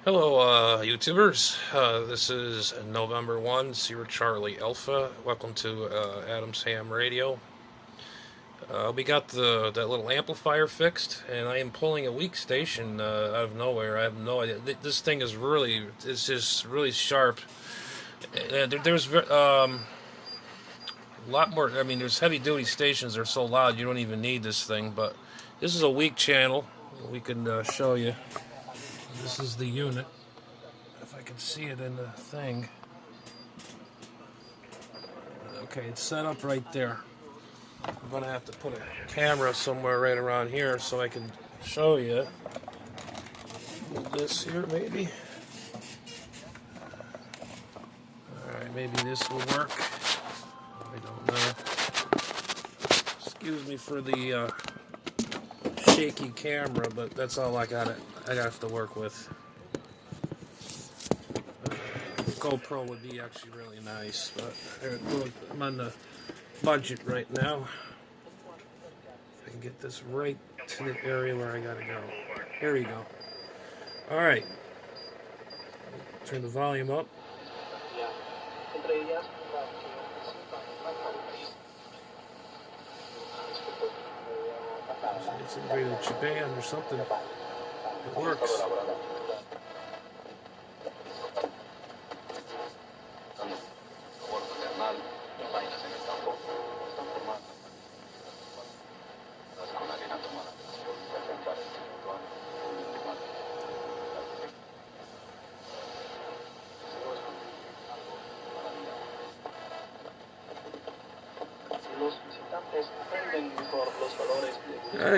Hello, YouTubers. This is November 1, Sierra Charlie Alpha. Welcome to Adam's Ham Radio. We got that little amplifier fixed, and I am pulling a weak station out of nowhere. I have no idea. This thing is it's just really sharp. There's a lot more. I mean, there's heavy duty stations that are so loud you don't even need this thing, but this is a weak channel. We can show you. This is the unit. If I can see it in the thing. Okay, it's set up right there. I'm gonna have to put a camera somewhere right around here so I can show you. This here, maybe. Alright, maybe this will work. I don't know. Excuse me for the shaky camera, but that's all I have to work with. GoPro would be actually really nice, but I'm on the budget right now. If I can get this right to the area where I gotta go. Here we go. Alright. Turn the volume up. It's integrated with Japan or something. It works.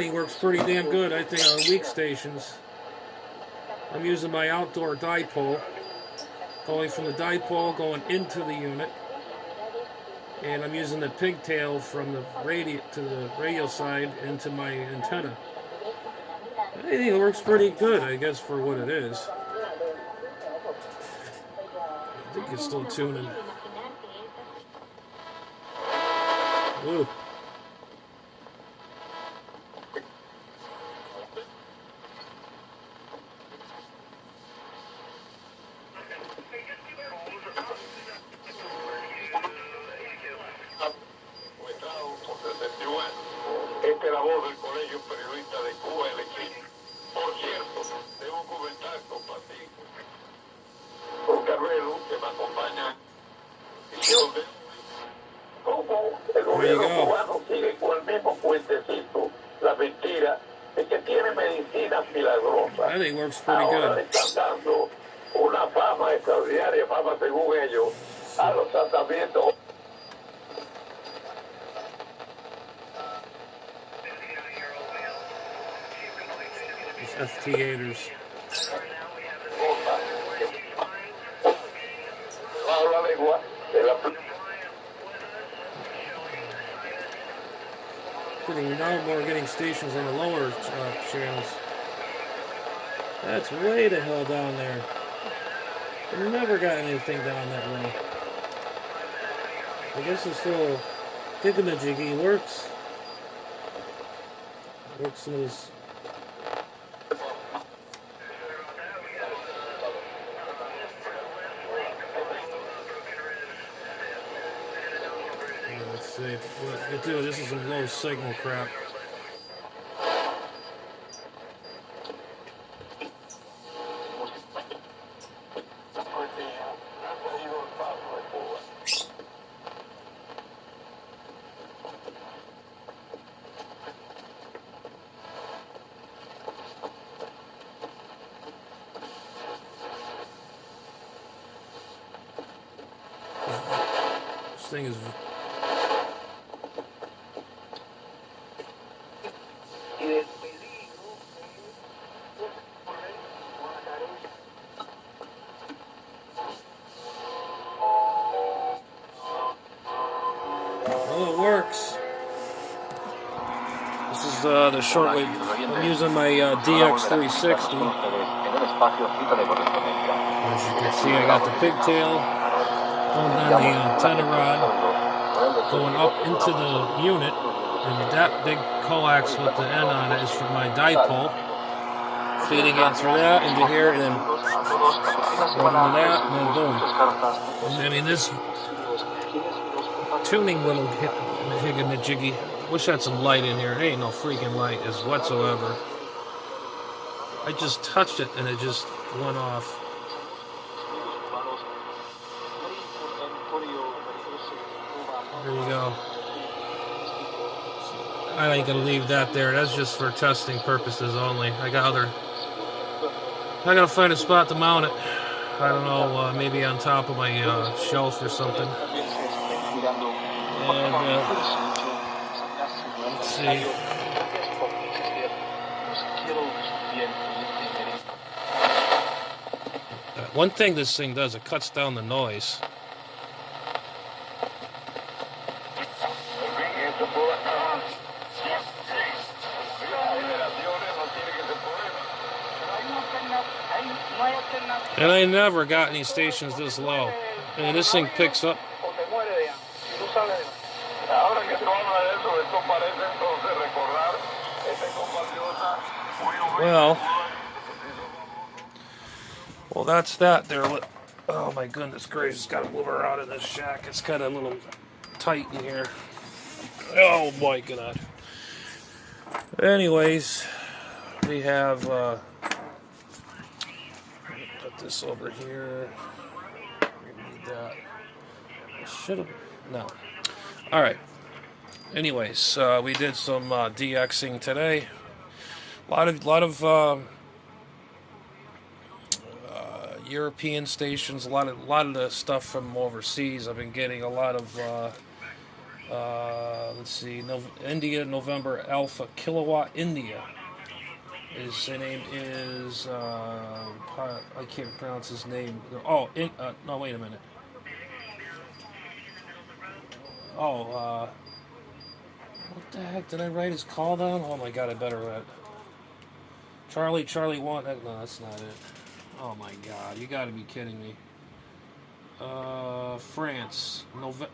He works pretty damn good, I think, on weak stations. I'm using my outdoor dipole, going from the dipole going into the unit, and I'm using the pigtail from the radio side into my antenna. I think it works pretty good, I guess, for what it is. I think it's still tuning. Ooh. Esta es la voz del Colegio Periodista de Cuba, el equipo. Por cierto, debo comentar, compartir con Carrero, que me acompaña. Como el gobierno cubano sigue con el mismo puentecito, la mentira de que tiene medicinas milagrosas. I think it works pretty Ahora good. le están dando una fama extraordinaria, fama según ellos, a los tratamientos. FT8ers. Now we're getting stations on the lower channels. That's way the hell down there. I've never got anything down that low. I guess it's still jiggy works. Works in this. Let's see. Dude, this is some low signal crap. This thing is. Well, it works. This is the shortwave. I'm using my DX360. As you can see, I got the pigtail going down the antenna rod, going up into the unit, and that big coax with the end on it is from my dipole, feeding in through that into here, and then One to that, and then boom. I mean, this tuning little higgy-majiggy. Wish I had some light in here. There ain't no freaking light as whatsoever. I just touched it and it just went off. There you go. I ain't gonna leave that there. That's just for testing purposes only. I gotta find a spot to mount it. I don't know, maybe on top of my shelf or something. And let's see. One thing this thing does, it cuts down the noise. And I never got any stations this low. And this thing picks up. Well, that's that there. Oh my goodness gracious, gotta move her out of this shack. It's kind of a little tight in here. Oh my god. Anyways, we have put this over here. We need that. Should have no. All right. Anyways, we did some DXing today. A lot of European stations. A lot of the stuff from overseas. I've been getting a lot of. Let's see, India November Alpha Kilowatt India. His name is I can't pronounce his name. Oh, no, wait a minute. Oh, what the heck did I write his call down? Oh my god, I better write. Charlie 1. No, that's not it. Oh my god, you got to be kidding me. France,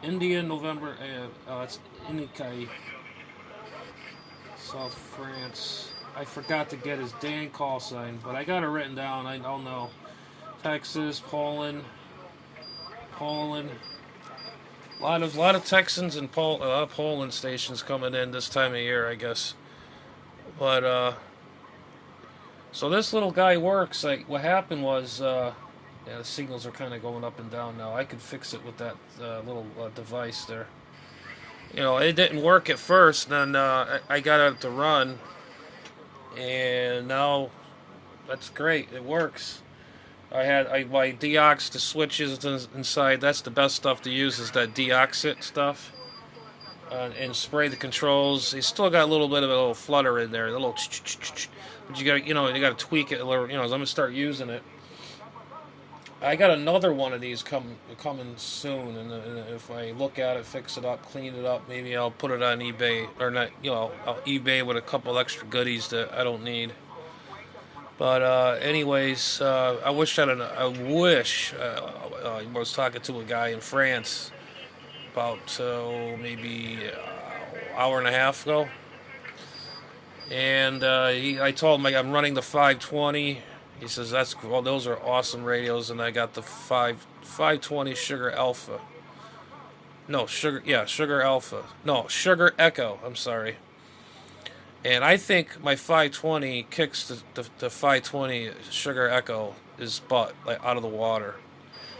India, November. It's Inikai, South France. I forgot to get his dang call sign, but I got it written down. I don't know. Texas, Poland. A lot of Texans and Poland stations coming in this time of year, I guess. But so this little guy works. Like what happened was, yeah, the signals are kind of going up and down now. I could fix it with that little device there. You know, it didn't work at first. Then I got it to run, and now that's great. It works. I deoxed the switches inside. That's the best stuff to use is that deoxit stuff, and spray the controls. You still got a little bit of a little flutter in there, a little, but you got to tweak it a little. As I'm gonna start using it. I got another one of these coming soon, and if I look at it, fix it up, clean it up, maybe I'll put it on eBay or not. I'll eBay with a couple extra goodies that I don't need. But anyways, I wish I was talking to a guy in France about maybe an hour and a half ago, and I told him I'm running the 520. He says those are awesome radios, and I got the 520 Sugar Alpha. No, Sugar Alpha. No, Sugar Echo. I'm sorry. And I think my 520 kicks the 520 Sugar Echo is butt like out of the water.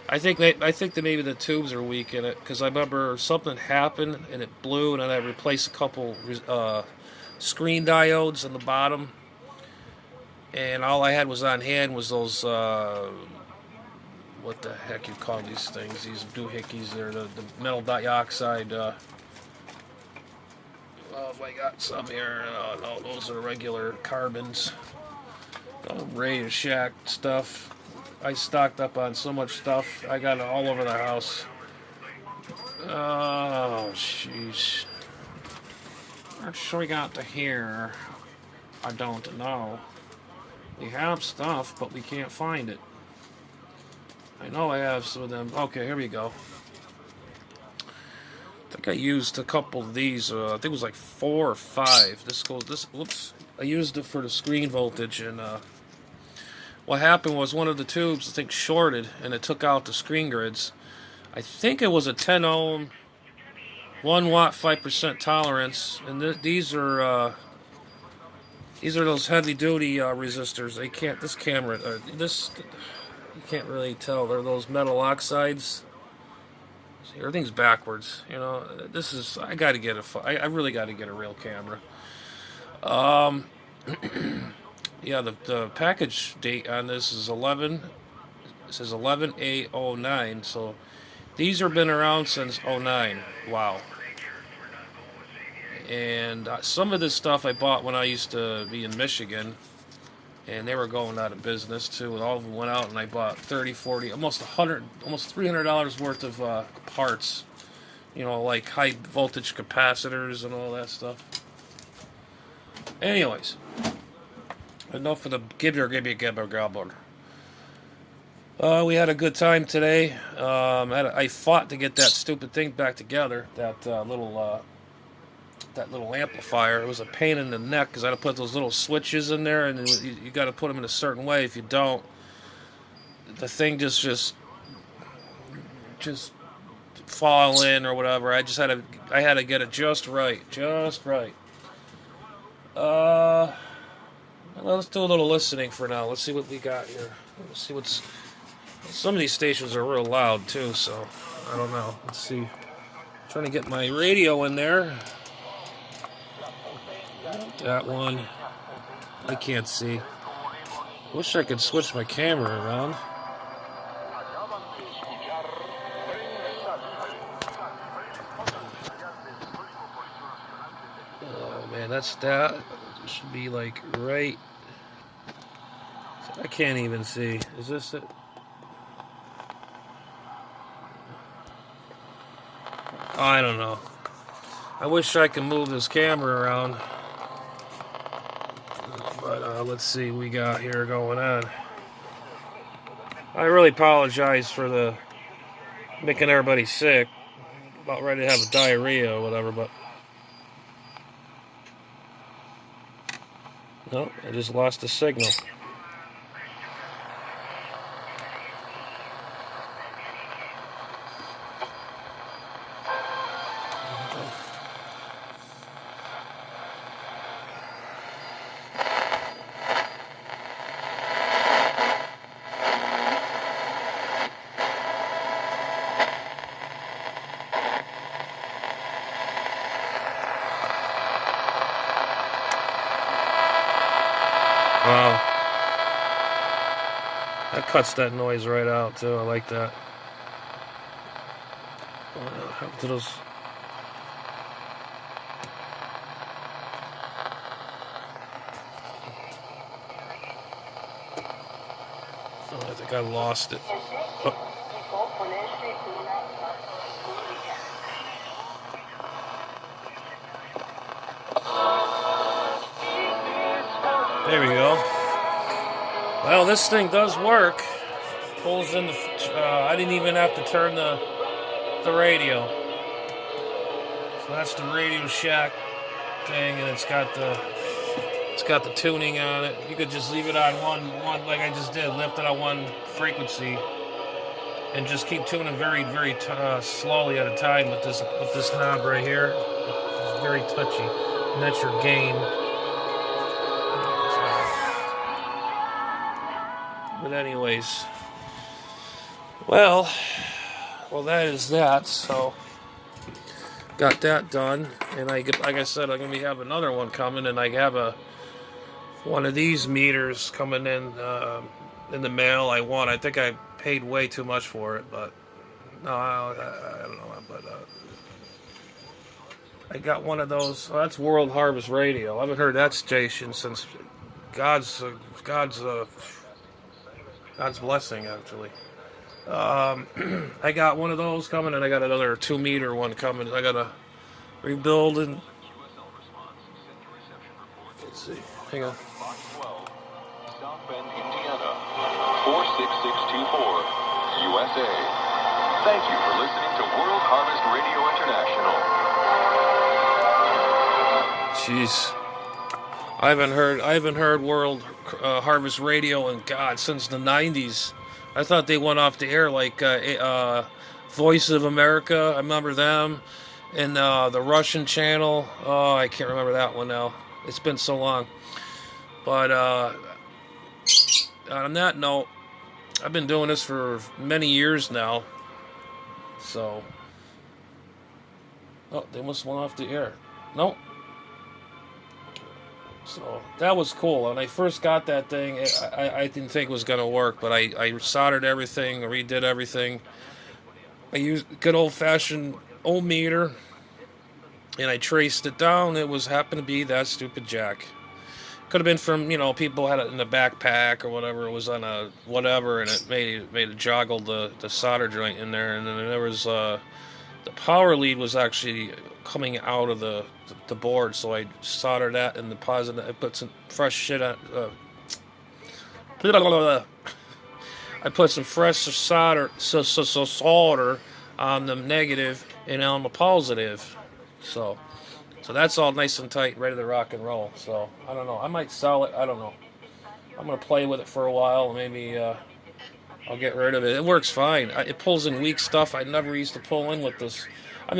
I think that maybe the tubes are weak in it because I remember something happened and it blew, and then I replaced a couple screen diodes on the bottom, and all I had was on hand was those what the heck you call these things? These doohickeys. They're the metal dioxide. I got some here. No, those are regular carbons. Radio Shack stuff. I stocked up on so much stuff. I got it all over the house. Oh, jeez. What should we got to here? I don't know. We have stuff, but we can't find it. I know I have some of them. Okay, here we go. I think I used a couple of these. I think it was like 4 or 5. Whoops. I used it for the screen voltage, and what happened was one of the tubes, I think, shorted, and it took out the screen grids. I think it was a 10 ohm, 1 watt, 5% tolerance, and these are those heavy duty resistors. They can't. This camera, you can't really tell. They're those metal oxides. See, everything's backwards. You know, this is. I got to get I really got to get a real camera. Yeah, the package date on this is 11. It says 11/8/09. So these have been around since '09. Wow. And some of this stuff I bought when I used to be in Michigan, and they were going out of business too. And all of them went out, and I bought 30, 40, almost $300 worth of parts. You know, like high voltage capacitors and all that stuff. Anyways, enough for the gibber. We had a good time today. I fought to get that stupid thing back together. That little amplifier. It was a pain in the neck because I had to put those little switches in there, and you got to put them in a certain way. If you don't, the thing just fall in or whatever. I had to get it just right. Let's do a little listening for now. Let's see what we got here. Let's see what's. Some of these stations are real loud too, so I don't know. Let's see. I'm trying to get my radio in there. That one. I can't see. Wish I could switch my camera around. Oh man, that should be like right. I can't even see. Is this it? I don't know. I wish I could move this camera around. But let's see what we got here going on. I really apologize for making everybody sick. About ready to have a diarrhea or whatever, but no, I just lost the signal. Wow. That cuts that noise right out, too. I like that. What happened to those? Oh, I think I lost it. Oh. There we go. Well, this thing does work. Pulls in the. I didn't even have to turn the radio. So that's the Radio Shack thing, and it's got the tuning on it. You could just leave it on one like I just did. Lift it on one frequency, and just keep tuning very, very slowly at a time with this knob right here. It's very touchy, and that's your gain. But anyways, well, that is that. So got that done, and like I said, I'm gonna have another one coming, and I have one of these meters coming in the mail. I think I paid way too much for it, but no, I don't know. But I got one of those. Oh, that's World Harvest Radio. I haven't heard that station since God's blessing, actually. I got one of those coming, and I got another 2-meter one coming. I gotta rebuild and let's see. Hang on. South Bend, Indiana, 46624, USA. Thank you for listening to World Harvest Radio International. Jeez. I haven't heard World Harvest Radio in God since the '90s. I thought they went off the air like Voice of America. I remember them, and the Russian channel. Oh, I can't remember that one now. It's been so long. But on that note, I've been doing this for many years now. So, oh, they must have went off the air. Nope. So that was cool. When I first got that thing, I didn't think it was going to work, but I soldered everything, redid everything. I used good old-fashioned old meter, and I traced it down. It was happened to be that stupid jack. Could have been from, people had it in the backpack or whatever. It was on a whatever, and it made it joggle the solder joint in there. And then there was the power lead was actually coming out of the board, so I soldered that in the positive. I put some fresh shit on. I put some fresh solder on the negative and on the positive. So that's all nice and tight, ready to rock and roll. So I don't know. I might sell it. I don't know. I'm gonna play with it for a while. Maybe I'll get rid of it. It works fine. It pulls in weak stuff I never used to pull in with this. I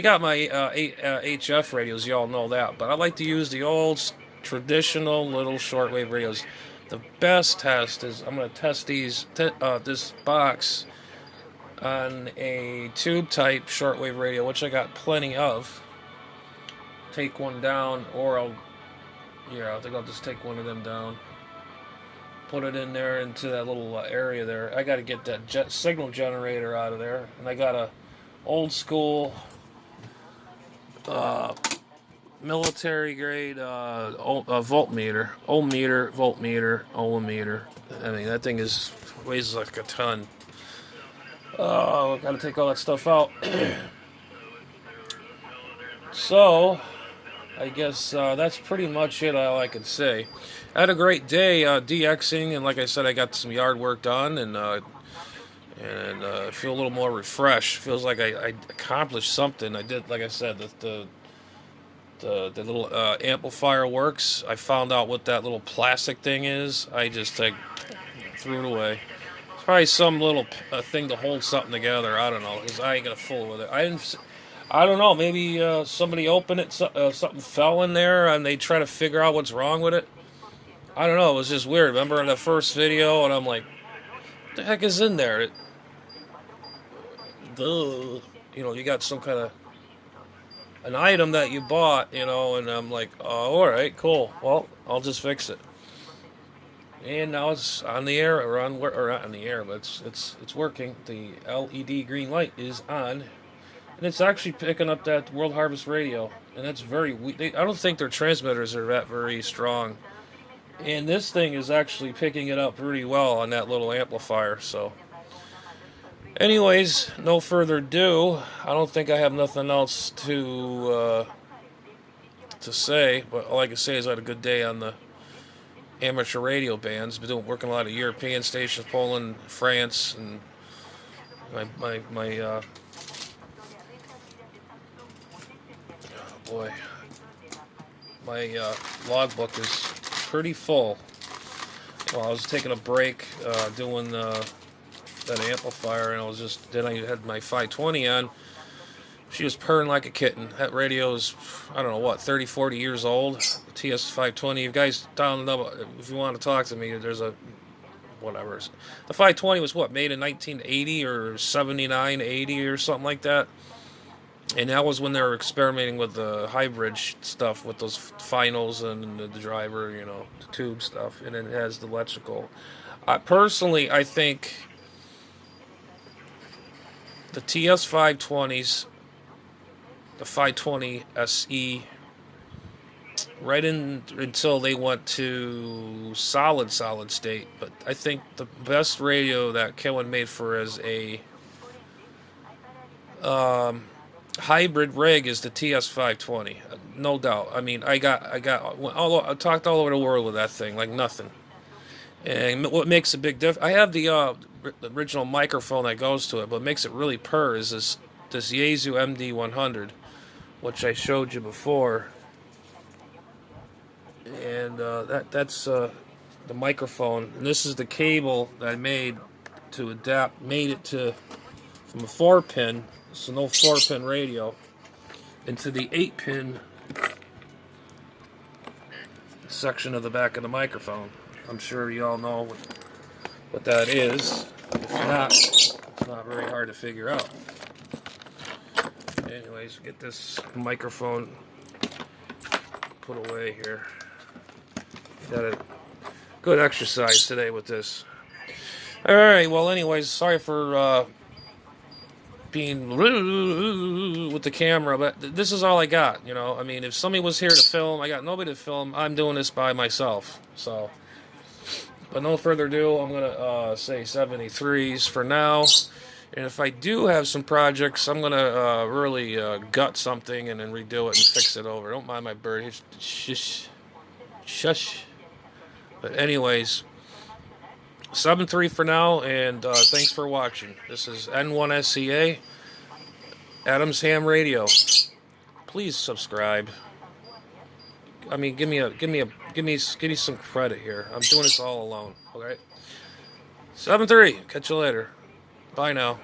got my HF radios. You all know that, but I like to use the old traditional little shortwave radios. The best test is I'm going to test this box on a tube type shortwave radio, which I got plenty of. Take one down, or I think I'll just take one of them down. Put it in there into that little area there. I got to get that signal generator out of there, and I got a old school military grade voltmeter, ohmmeter. I mean, that thing weighs like a ton. Oh, got to take all that stuff out. So, I guess that's pretty much it. All I can say. I had a great day DXing, and like I said, I got some yard work done, and I feel a little more refreshed. Feels like I accomplished something. I did, like I said, the little amplifier works. I found out what that little plastic thing is. I just threw it away. It's probably some little thing to hold something together. I don't know, because I ain't gonna fool with it. I don't know. Maybe somebody opened it, something fell in there, and they try to figure out what's wrong with it. I don't know. It was just weird. Remember in the first video, and I'm like, what the heck is in there? You got some kind of an item that you bought, and I'm like, oh, all right, cool. Well, I'll just fix it. And now it's on the air, or not on the air, but it's working. The LED green light is on, and it's actually picking up that World Harvest Radio, and that's very weak. I don't think their transmitters are that very strong, and this thing is actually picking it up pretty well on that little amplifier. So, anyways, no further ado. I don't think I have nothing else to say, but all I can say is I had a good day on the amateur radio bands. Been working a lot of European stations, Poland, France, and my logbook is pretty full. Well, I was taking a break doing that amplifier, and then I had my 520 on. She was purring like a kitten. That radio is, I don't know what, 30, 40 years old. The TS520. You guys down if you want to talk to me, there's a whatever. The 520 was what, made in 1980 or 79, 80 or something like that. And that was when they were experimenting with the hybrid stuff with those finals and the driver, the tube stuff. And then it has the electrical. Personally, I think the TS520s, the 520 SE, right until they went to solid state. But I think the best radio that Kellen made for as a hybrid rig is the TS520, no doubt. I mean, I talked all over the world with that thing like nothing. And what makes a big difference, I have the original microphone that goes to it, but what makes it really purr is this Yaesu MD100, which I showed you before. And that's the microphone. And this is the cable that I made to adapt, made it to from a 4-pin, so no 4-pin radio, into the 8-pin section of the back of the microphone. I'm sure you all know what that is. If not, it's not very hard to figure out. Anyways, get this microphone put away here. Got a good exercise today with this. Alright, well anyways, sorry for being with the camera, but this is all I got, you know. I mean, if somebody was here to film, I got nobody to film. I'm doing this by myself. So, but no further ado, I'm gonna say 73s for now. And if I do have some projects, I'm gonna really gut something and then redo it and fix it over. Don't mind my bird. Shush, shush. But anyways, 7.3 for now, and thanks for watching. This is N1SCA, Adam's Ham Radio. Please subscribe. I mean, give me some credit here. I'm doing this all alone. Okay. 7.3. Catch you later. Bye now.